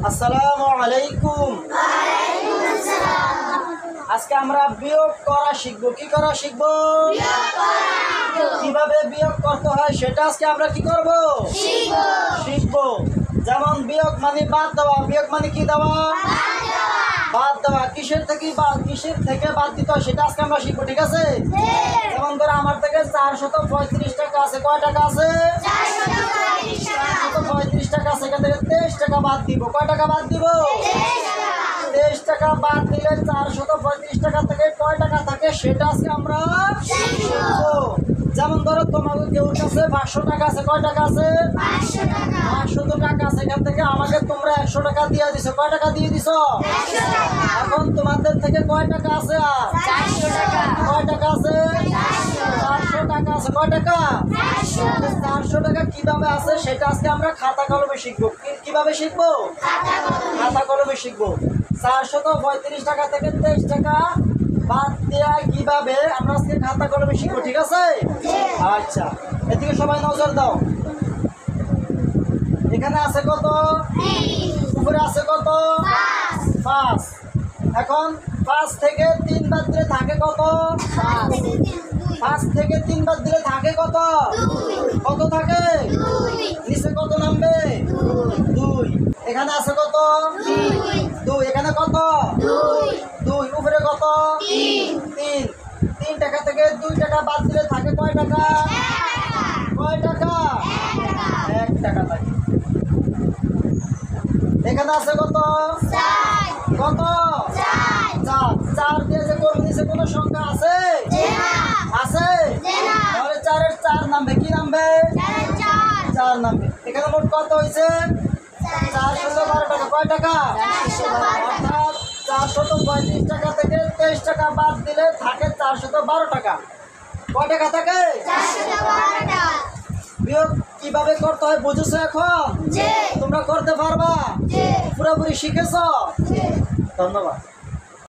আসসালামু আলাইকুম। আজকে আমরা বিয়োগ করা শিখবো। কি করা শিখবো? কিভাবে বিয়োগ করতে হয় সেটা আজকে আমরা কি করব? শিখবো। যেমন বিয়োগ মানে বাদ দেওয়া। বিয়োগ মানে কি দেওয়া? বাদ দেওয়া। কিসের থেকে বাদ দিতে হয় সেটা আজকে আমরা শিখবো। ঠিক আছে? যেমন ধরো আমার থেকে 435 টাকা আছে। কয় টাকা আছে? 435 টাকা আছে। এখান থেকে 23 টাকা বাদ দিব। কয় টাকা বাদ দিব? 23 টাকা বাদ দিলে 435 টাকা থেকে কয় টাকা থাকে সেটা আজকে আমরা শিখবো। যেমন ধরো তোমাদের কেউ কাছে 500 টাকা আছে। কয় টাকা আছে? 500 টাকা আছে। এখান থেকে আমাকে তোমরা 100 টাকা দিয়ে দিছো। কয় টাকা দিয়ে দিছো? এখন তোমাদের থেকে কয় টাকা আছে? আর কয় টাকা আছে? 400 টাকা আছে। কয় টাকা? 400 টাকা কিভাবে আছে সেটা আজকে আমরা খাতা কলমে শিখবো। কিভাবে শিখবো? খাতা কলমে শিখবো। 435 টাকা থেকে 23 টাকা বাদ দেওয়া কিভাবে আমরা আজকে খাতা কলমে শিখবো। ঠিক আছে? আচ্ছা, এদিকে সবাই নজর দাও। এখানে আছে কত? উপরে আছে কত? 5। এখন 5 থেকে 3 বাদ দিলে থাকে কত? 5 থেকে 3 বাদ দিলে থাকে কত? কত থাকে? নিচে কত নামবে? 2। এখানে আছে কত? 2। এখানে কত? 2। উপরে কত? 3। 3 টাকা থেকে 2 টাকা বাদ দিলে থাকে কয় টাকা? কয় টাকা? 1 টাকা থাকে। এখানে আছে কত? কত? 4 দিয়ে যে কোন নিচে কোন সংখ্যা আছে? আছে? তাহলে 4 এর 4 নামবে। কি নামবে? 4 নামবে। এখানে মোট কত হয়েছে? 412 টাকা। কয় টাকা? অর্থাৎ 435 টাকা থেকে 23 টাকা বাদ দিলে থাকে 412 টাকা। কয় টাকা থাকে? বিয়োগ কিভাবে করতে হয় বুঝেছো এখন? তোমরা করতে পারবা? পুরোপুরি শিখেছো? ধন্যবাদ।